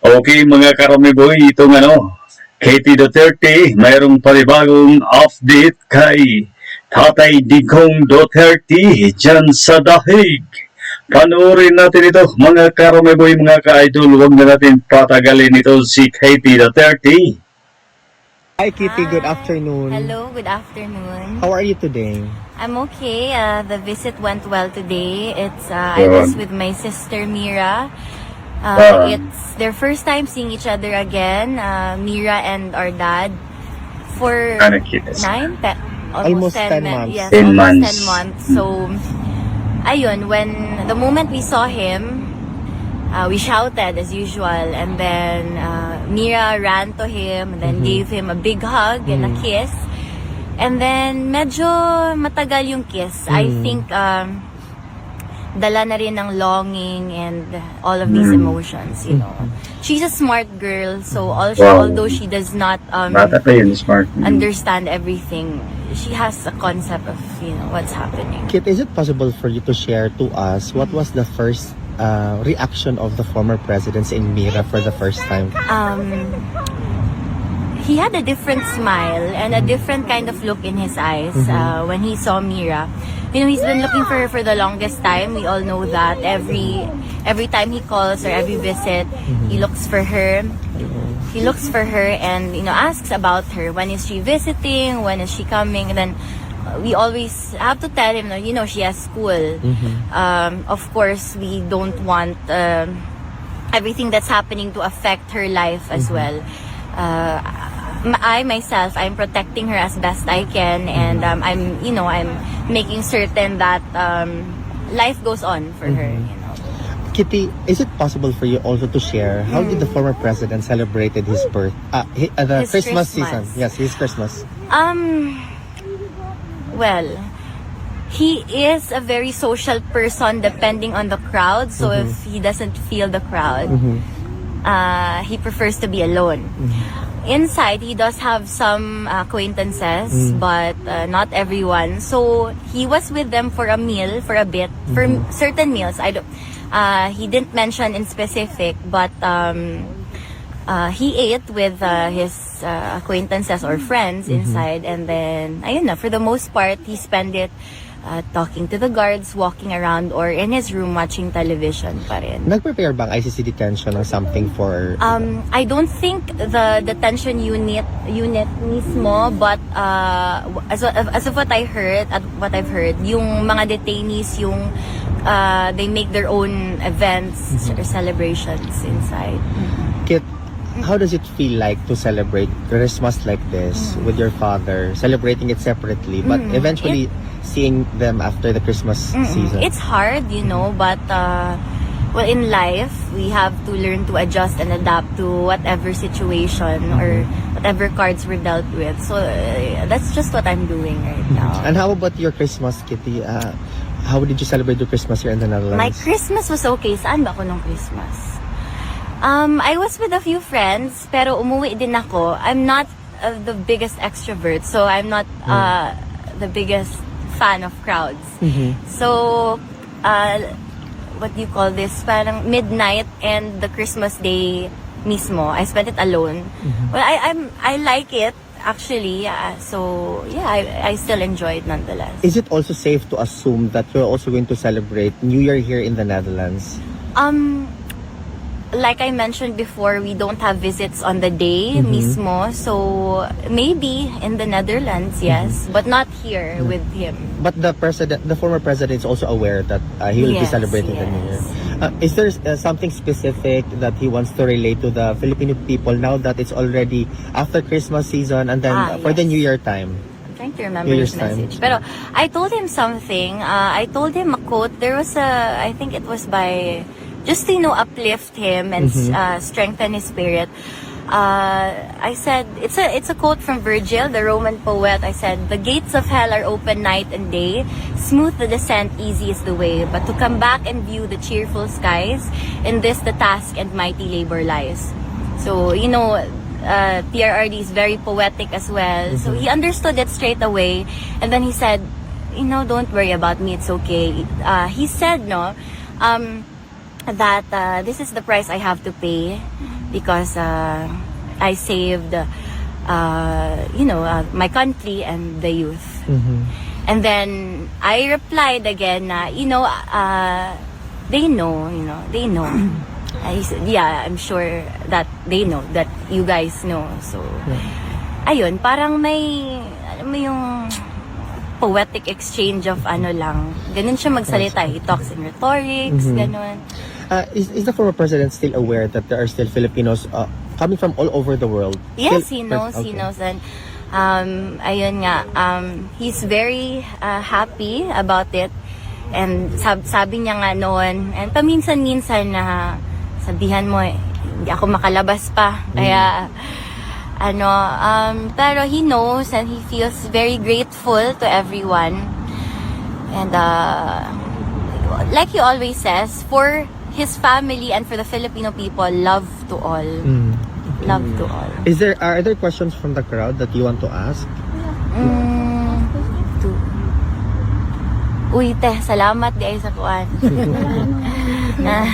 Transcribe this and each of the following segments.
Okay mga karamiboy, itong Katie Duterte, mayroong panibagong update kay Tatay Digong Duterte dyan sa Dahig. Panoorin natin ito mga karamiboy, mga ka-idol, huwag na natin patagalin ito si Katie Duterte. Hi Kitty, good Hi. afternoon. Hello, good afternoon. How are you today? I'm okay. The visit went well today. I was with my sister Mira. It's their first time seeing each other again. Mira and our dad for Kinda cute. Almost 10 10 months. Yes, 10 almost months. 10 months. So, ayun, the moment we saw him, we shouted as usual, and then Mira ran to him and then gave him a big hug and a kiss. And then medyo matagal yung kiss. I think dala na rin ng longing and all of these emotions, you know. She's a smart girl, so although she does not Bata pa yun, smart. understand everything, she has a concept of, what's happening. Kit, is it possible for you to share to us what was the first reaction of the former presidents in Mira for the first time? He had a different smile and a different kind of look in his eyes when he saw Mira. He's been looking for her for the longest time. We all know that. Every time he calls or every visit, he looks for her. He looks for her and asks about her. When is she visiting? When is she coming? And then we always have to tell him, she has school. Of course, we don't want everything that's happening to affect her life as well. I myself, I'm protecting her as best I can, and I'm making certain that life goes on for her. Kitty, is it possible for you also to share how did the former president celebrated his birth, the His Christmas Christmas. season? Yes, his Christmas. Well, he is a very social person depending on the crowd. So if he doesn't feel the crowd, he prefers to be alone. Inside, he does have some acquaintances, but not everyone. So he was with them for a meal, for a bit, for certain meals. He didn't mention in specific, but he ate with his acquaintances or friends inside, and then ayun na, for the most part he spent it talking to the guards, walking around, or in his room watching television pa rin. Nag-prepare bang ICC detention or something for... I don't think the detention unit mismo, but as of what I've heard, yung mga detainees, they make their own events or celebrations inside. Kit, how does it feel like to celebrate Christmas like this with your father, celebrating it separately, but eventually seeing them after the Christmas season? It's hard, but well, in life, we have to learn to adjust and adapt to whatever situation or whatever cards we're dealt with. So that's just what I'm doing right now. And how about your Christmas, Kitty? How did you celebrate your Christmas here in the Netherlands? My Christmas was okay. Saan ba ako nung Christmas? I was with a few friends, pero umuwi din ako. I'm not the biggest extrovert, so I'm not the biggest fan of crowds. So, what do you call this? Parang midnight and the Christmas day mismo, I spent it alone. Well, I like it actually. So yeah, I still enjoy it nonetheless. Is it also safe to assume that you're also going to celebrate New Year here in the Netherlands? Like I mentioned before, we don't have visits on the day mismo. So maybe in the Netherlands, yes, but not here with him. But the former president is also aware that he will be Yes, celebrating the New Year. Is there something specific that he wants to relate to the Filipino people now that it's already after Christmas season and then for the Yes. New Year time? I'm trying to remember New his Year's time. message. Pero I told him something. I told him a quote. There was I think it was by, just to uplift him and strengthen his spirit. I said, it's a quote from Virgil, the Roman poet. I said, "The gates of hell are open night and day. Smooth the descent, easy is the way. But to come back and view the cheerful skies, in this the task and mighty labor lies." So, TRRD is very poetic as well. So he understood it straight away. And then he said, don't worry about me, it's okay. He said, that this is the price I have to pay because I saved, my country and the youth. And then I replied again na, they know. I said, yeah, I'm sure that they know, that you guys know. So, ayun, parang may, alam mo yung poetic exchange of ano lang. Ganun siya magsalita. He talks in rhetorics, ganun. Is the former president still aware that there are still Filipinos coming from all over the world? Yes, Still he knows, he knows. And ayun nga, he's very happy about it. And sabi niya nga noon, and paminsan-minsan na sabihan mo, hindi ako makalabas pa. Kaya, pero he knows and he feels very grateful to everyone. And like he always says, for his family and for the Filipino people, love to all. Love to all. Are there questions from the crowd that you want to ask? Uy, salamat di ay sa kuan.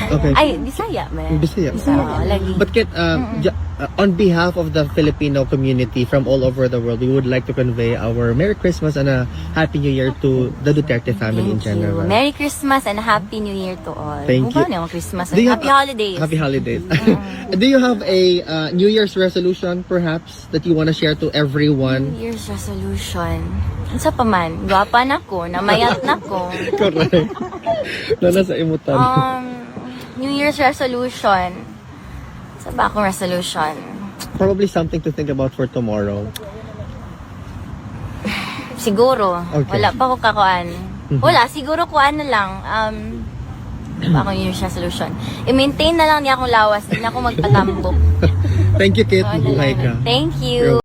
Okay. Ay, Bisaya man. Bisaya. Lagi. But on behalf of the Filipino community from all over the world, we would like to convey our Merry Christmas and a Happy New Year to the Duterte family in Thank you. general. Merry Christmas and Happy New Year to all. Thank you. Ano yung Christmas Do and you Happy have- Holidays. Happy holidays. Do you have a New Year's resolution perhaps that you want to share to everyone? New Year's resolution. Unsa pa man, gwapa na ko, namayat na ko. Correct. Na nasa imutan. New Year's resolution. Sa ba akong resolution? Probably something to think about for tomorrow. Siguro. Okay. Wala pa ko kakuan. Wala, siguro kuan na lang. Ba akong New Year's resolution. I-maintain na lang niya akong lawas, hindi na ako magpatambok. Thank you, Kate. So, ano Buhay lang. ka. Thank you.